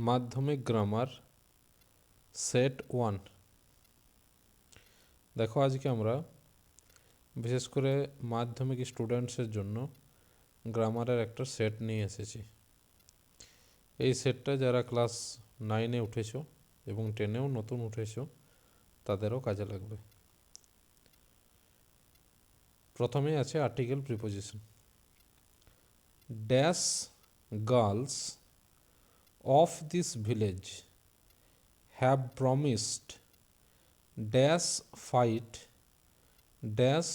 মাধ্যমিক grammar set 1। দেখো আজকে আমরা বিশেষ করে মাধ্যমিক স্টুডেন্টসের জন্য গ্রামারের একটা সেট নিয়ে এসেছি। এই সেটটা যারা ক্লাস 9-এ উঠেছো এবং 10-এও নতুন উঠেছো তাদেরও কাজে লাগবে। প্রথমেই আছে article preposition. Dash girls of this village have promised dash fight dash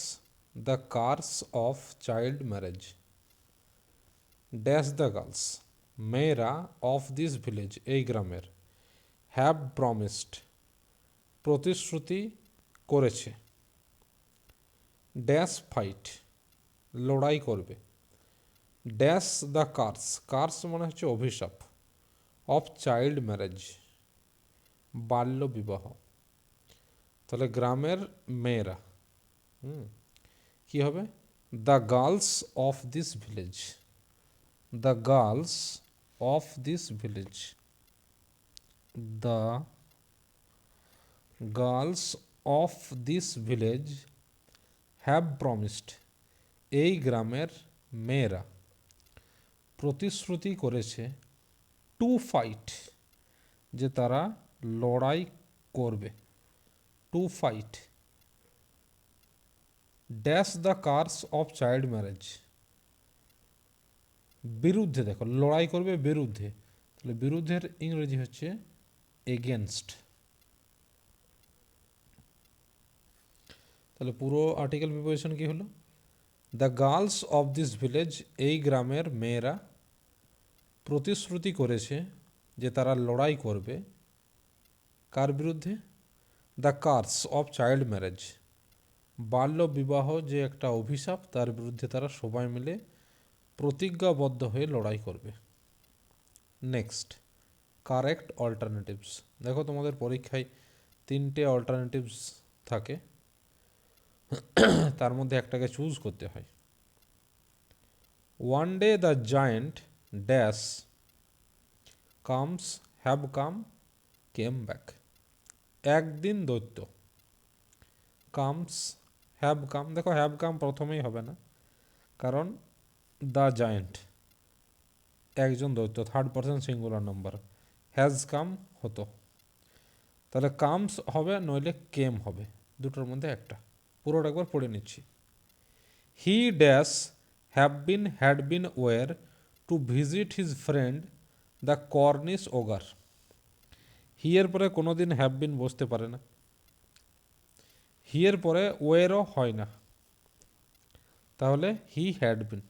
the curse of child marriage. Dash the girls মেয়েরা অফ দিস ভিলেজ এই গ্রামের হ্যাভ প্রমিসড প্রতিশ্রুতি করেছে ড্যাশ ফাইট লড়াই করবে ড্যাশ দ্য কার্স কার্স মানে হচ্ছে অভিশাপ অফ চাইল্ড ম্যারেজ বাল্য বিবাহ। তাহলে গ্রামের মেয়েরা কি হবে? The girls of this village, the girls of this village, the girls of this village have promised এই গ্রামের মেয়েরা প্রতিশ্রুতি করেছে টু ফাইট যে তারা লড়াই করবে to fight dash the curse of child marriage বিরুদ্ধে। দেখো লড়াই করবে বিরুদ্ধে, তাহলে বিরুদ্ধের ইংরেজি হচ্ছে এগেনস্ট। তাহলে পুরো আর্টিকেল প্রিপোজিশন কি হলো? The girls of this village এই গ্রামের মেয়েরা প্রতিশ্রুতি করেছে যে তারা লড়াই করবে কার বিরুদ্ধে? The curse of child marriage বাল্য বিবাহ যে একটা অভিশাপ তার বিরুদ্ধে তারা সবাই মিলে প্রতিজ্ঞাবদ্ধ হয়ে লড়াই করবে। Next, correct alternatives. দেখো তোমাদের পরীক্ষায় 3টে অল্টারনেটিভস থাকে, তার মধ্যে একটাকে চুজ করতে হয়। One day the giant dash comes have come came back. একদিন দৈত্য কামস হ্যাভ কাম, দেখো হ্যাভ কাম প্রথমেই হবে না, কারণ দ্য জায়েন্ট একজন দৈত্য, third person singular number, has come হতো, তাহলে কামস হবে নইলে কেম হবে, দুটোর মধ্যে একটা। পুরোটা একবার পড়ে নিচ্ছি। He dash had been were to visit his friend the Cornish ogre. He এর পরে কোনোদিন হ্যাভ বিন বসতে পারে না, হি এর পরে ওয়েরও হয় না, তাহলে হি had bin,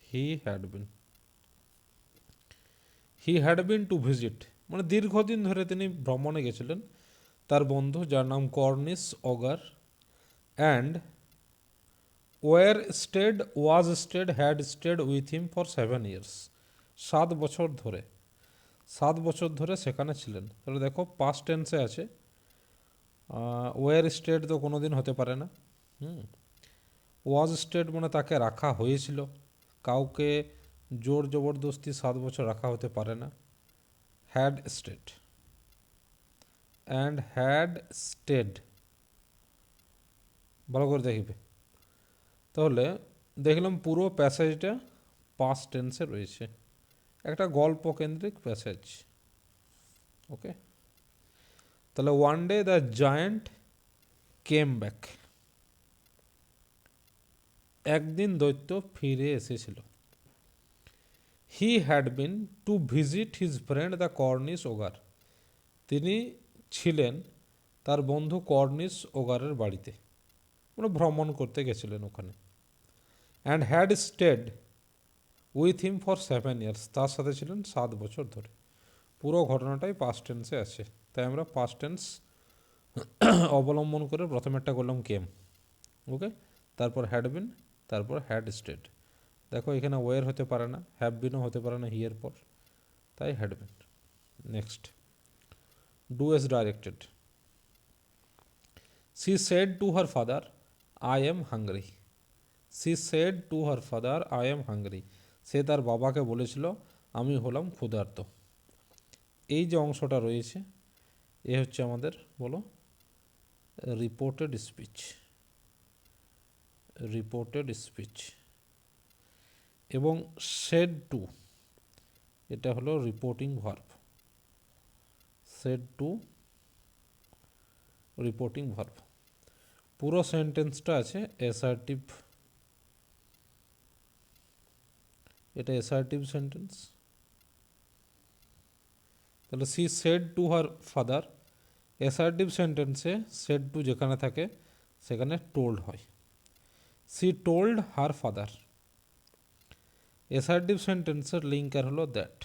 he had bin, he had been to visit মানে দীর্ঘদিন ধরে তিনি ভ্রমণে গেছিলেন তার বন্ধু যার নাম Cornish ogre. And were stayed was stayed had stayed with him for 7 years, 7 বছর ধরে, 7 বছর ধরে সেখানে ছিলেন। তাহলে দেখো পাস্ট টেন্সে আছে, ওয়ার স্টেড তো কোনো দিন হতে পারে না। ওয়াজ স্টেড মানে তাকে রাখা হয়েছিল, কাউকে জোর জবরদস্তি 7 বছর রাখা হতে পারে না। Had stayed and had stayed, ভালো করে দেখবে। তাহলে দেখলাম পুরো প্যাসেজটা পাস্ট টেন্সে রয়েছে, একটা গল্প কেন্দ্রিক প্যাসেজ। ওকে, তাহলে one day the giant came back, একদিন দৈত্য ফিরে এসেছিল। He had been to visit his friend the Cornish ogre, তিনি ছিলেন তার বন্ধু কর্নিশ ওগারের বাড়িতে, মানে ভ্রমণ করতে গেছিলেন ওখানে। And had stayed with him for 7 years, তার সাথে ছিলেন 7 বছর ধরে। পুরো ঘটনাটাই পাস্ট টেন্সে আছে, তাই আমরা পাস্ট টেন্স অবলম্বন করে প্রথমেরটা করলাম কেম। ওকে, তারপর হ্যাড বিন, তারপর হ্যাড স্টেড। দেখো এখানে ওয়ের হতে পারে না, হ্যাভ বিনও হতে পারে না হিয়ের পর, তাই had been. Next, do as directed. She said to her father I am hungry. She said to her father I am hungry, সে তার বাবাকে বলেছিল আমি হলাম ক্ষুধার্ত। এই যে অংশটা রয়েছে এ হচ্ছে আমাদের বলো রিপোর্টেড স্পিচ। রিপোর্টেড স্পিচ এবং সেড টু এটা হলো reporting verb. Said to reporting verb. পুরো সেন্টেন্সটা আছে অ্যাসার্টিভ, এটা অ্যাসার্টিভ সেন্টেন্স। তাহলে C said to her father, assertive সেন্টেন্সে সেড টু যেখানে থাকে সেখানে টোল্ড হয়। She told her father, assertive সেন্টেন্সের লিঙ্কার হলো that.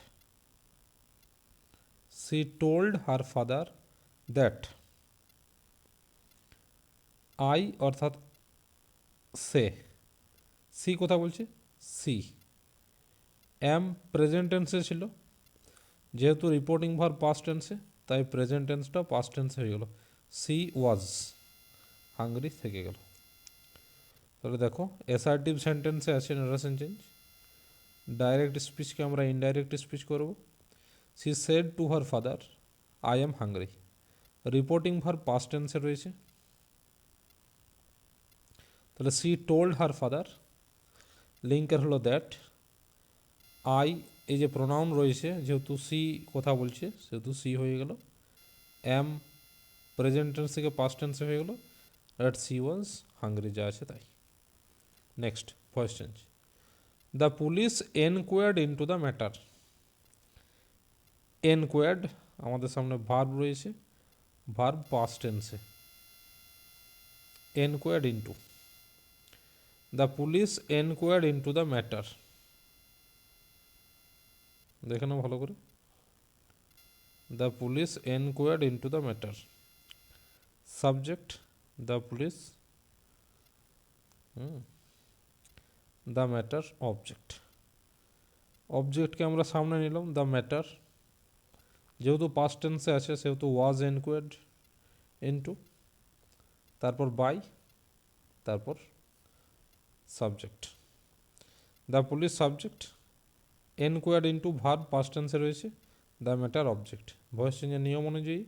She told her father that. I অর্থাৎ সে, সি কথা বলছে সি। এম প্রেজেন্ট টেন্সে ছিল, যেহেতু রিপোর্টিং ভার্ব পাস্ট টেন্সে তাই প্রেজেন্ট টেন্সটা পাস্ট টেন্সে হয়ে গেল। সি ওয়াজ হাংরি থেকে গেল। তাহলে দেখো অ্যাসার্টিভ সেন্টেন্সে আছে নারেশন চেঞ্জ, ডাইরেক্ট স্পিচকে আমরা ইনডাইরেক্ট স্পিচ করব। She said to her father I am hungry, reporting verb past টেন্সে রয়েছে। তাহলে সি টোল্ড হার ফাদার, লিঙ্কের হলো দ্যাট। আই এই যে প্রোনাউন রয়েছে যেহেতু সি কথা বলছে সেহেতু সি হয়ে গেল। এম প্রেজেন্ট টেন্স থেকে পাস্ট টেন্সে হয়ে গেল, দ্যাট সি ওয়াজ হাংরি যা আছে তাই। Next voice change. The police enquired into the matter. Enquired আমাদের সামনে ভার্ব রয়েছে, ভার্ব পাস্ট টেন্সে। Enquired into, the police enquired into the matter. দেখে নাও ভালো করে। The police enquired into the matter. Subject the police, the matter object. অবজেক্টকে আমরা সামনে নিলাম, দ্য ম্যাটার যেহেতু পাস্ট টেন্সে আছে সেহেতু ওয়াজ এনকোয়ার্ড ইন্টু, তারপর বাই, তারপর subject. The police subject, enquired into verb past টেন্সে রয়েছে, দ্য ম্যাটার অবজেক্ট। ভয়েস চেঞ্জের নিয়ম অনুযায়ী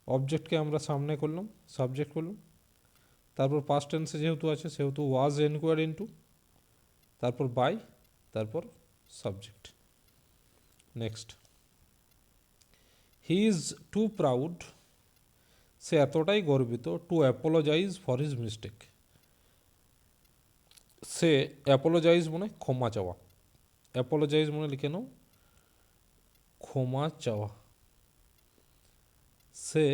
অবজেক্টকে আমরা সামনে করলাম, সাবজেক্ট করলাম, তারপর পাস্ট টেন্সে যেহেতু আছে সেহেতু ওয়াজ এনকোয়ার্ড ইন্টু, তারপর বাই, তারপর subject. Next, he is too proud, সে এতটাই গর্বিত, to apologise for his mistake. সে অ্যাপোলোজাইজ মানে ক্ষমা চাওয়া, অ্যাপোলোজাইজ মানে লিখে নাও ক্ষমা চাওয়া। সে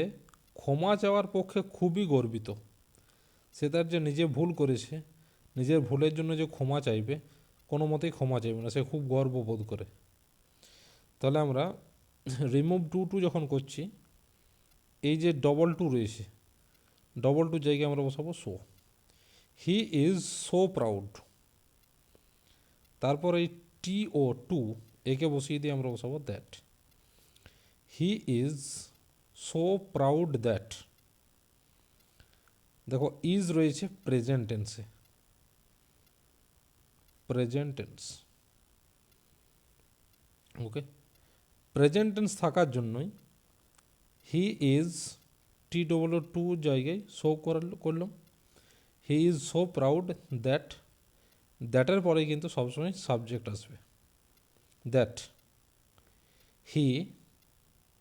ক্ষমা চাওয়ার পক্ষে খুবই গর্বিত। সে তার যে নিজে ভুল করেছে, নিজের ভুলের জন্য যে ক্ষমা চাইবে, কোনো মতেই ক্ষমা চাইবে না, সে খুব গর্ববোধ করে। তাহলে আমরা রিমুভ টু টু যখন করছি, এই যে ডবল টু রয়েছে, ডবল টু জায়গায় আমরা বসাবো so. He is so proud, তারপর এই টি ও টু একে বসিয়ে দিয়ে আমরা বসাবো that. He is so proud that. দেখো ইজ রয়েছে প্রেজেন্ট টেন্সে, present tense. Okay, present tense থাকার জন্যই he is T double too জায়গায় সো করলাম। He is so proud that, দ্যাটের পরে কিন্তু সবসময় সাবজেক্ট আসবে দ্যাট। হি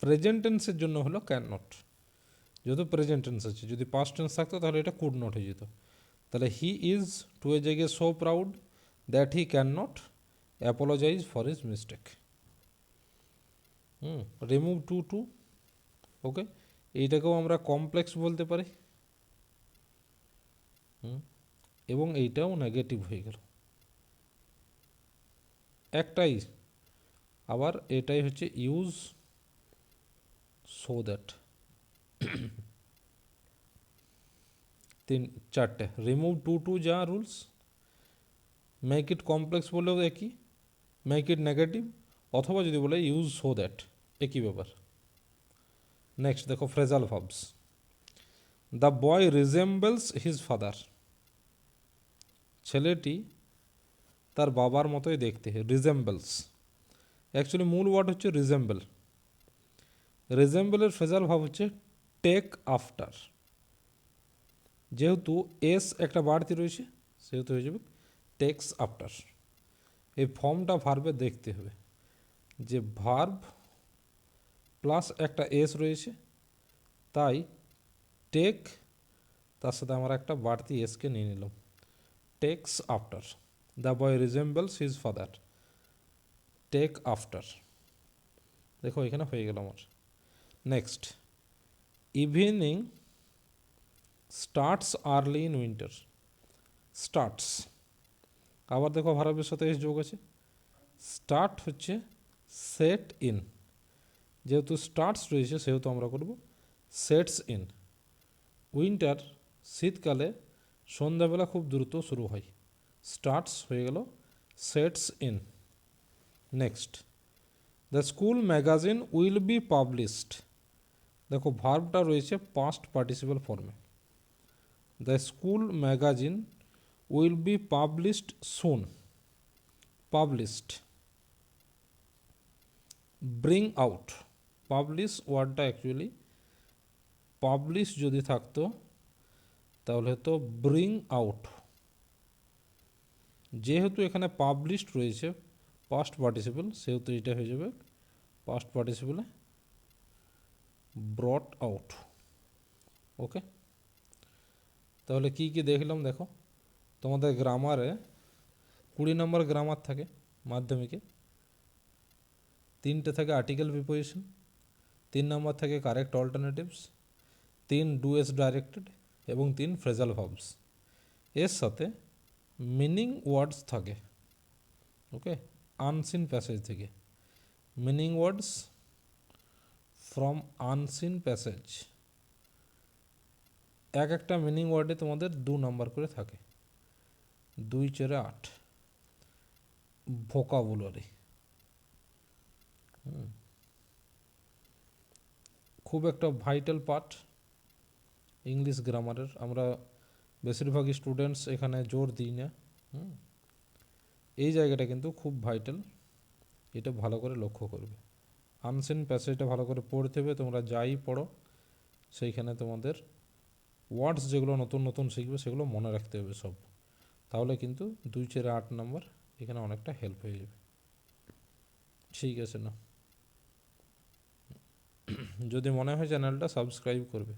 প্রেজেন্ট টেন্সের জন্য হলো ক্যান নট, যেহেতু প্রেজেন্ট টেন্স আছে, যদি পাস্ট টেন্স থাকতো তাহলে এটা কুড নট হয়ে যেত। তাহলে হি ইজ টু এর জায়গায় so proud that he cannot apologise for his mistake. Remove too too. Okay, এইটাকেও আমরা কমপ্লেক্স বলতে পারি, এবং এইটাও নেগেটিভ হয়ে গেল একটাই। আবার এটাই হচ্ছে ইউজ সো দ্যাট। চারটে রিমুভ টু টু যা রুলস, মেক ইট কমপ্লেক্স বললেও একই, মেক ইট নেগেটিভ, অথবা যদি বলে ইউজ সো দ্যাট, একই ব্যাপার। নেক্সট দেখো phrasal verbs. The boy resembles his father, ছেলেটি তার বাবার মতোই দেখতে, রিজেম্বলস। অ্যাকচুয়ালি মূল ওয়ার্ড হচ্ছে রিজেম্বল। রিজেম্বলের ফ্রেজাল ভাব হচ্ছে টেক আফটার। যেহেতু এস একটা বাড়তি রয়েছে সেহেতু হয়ে যাবে টেক্স আফটার। এই ফর্মটা ভার্বে দেখতে হবে যে ভার্ব প্লাস একটা এস রয়েছে, তাই টেক তার সাথে আমরা একটা বাড়তি এসকে নিয়ে নিলাম, takes after. The boy resembles his father, take after. দেখো এখানে হয়ে গেল আমার। Next, evening starts early in winter. Starts আবার দেখো ভার্বের সাথে এস যোগ আছে। স্টার্ট হচ্ছে সেট ইন, যেহেতু স্টার্টস রয়েছে সেহেতু আমরা করব সেটস ইন। উইন্টার শীতকালে সন্ধ্যাবেলা খুব দ্রুত শুরু হয়, স্টার্টস হয়ে গেল sets in. Next, the school magazine will be published. দেখো ভার্বটা রয়েছে পাস্ট পার্টিসিপল ফর্মে। The school magazine will be published soon, published. Bring out, publish ওয়ার্ডটা অ্যাকচুয়ালি পাবলিশ যদি থাকতো তাহলে তো ব্রিং আউট। যেহেতু এখানে পাবলিশড রয়েছে পাস্ট পার্টিসিপল সেহেতু এটা হয়ে যাবে পাস্ট পার্টিসিপলে ব্রট আউট। ওকে, তাহলে কি কি দেখলাম দেখো। তোমাদের গ্রামারে 20 নম্বর গ্রামার থাকে মাধ্যমিকে। 3টে থাকে আর্টিকেল প্রিপোজিশন, 3 নম্বর থাকে correct alternatives, 3 do as directed এবং 3 ফ্রেজাল ভার্বস। এর সাথে মিনিং ওয়ার্ডস থাকে। ওকে, আনসিন প্যাসেজ থেকে meaning words from unseen passage. এক একটা মিনিং ওয়ার্ডে তোমাদের 2 নম্বর করে থাকে, 2 4 8। ভোকাবুলারি খুব একটা ভাইটাল পার্ট ইংলিশ গ্রামারের। আমরা বেশিরভাগই স্টুডেন্টস এখানে জোর দিই না। এই জায়গাটা কিন্তু খুব ভাইটাল, এটা ভালো করে লক্ষ্য করবে। আনসিন প্যাসেজটা ভালো করে পড়তে হবে। তোমরা যাই পড়ো সেইখানে তোমাদের ওয়ার্ডস যেগুলো নতুন নতুন শিখবে সেগুলো মনে রাখতে হবে সব, তাহলে কিন্তু 2 4 8 নম্বর এখানে অনেকটা হেল্প হয়ে যাবে। ঠিক আছে না? যদি মনে হয় চ্যানেলটা সাবস্ক্রাইব করবে।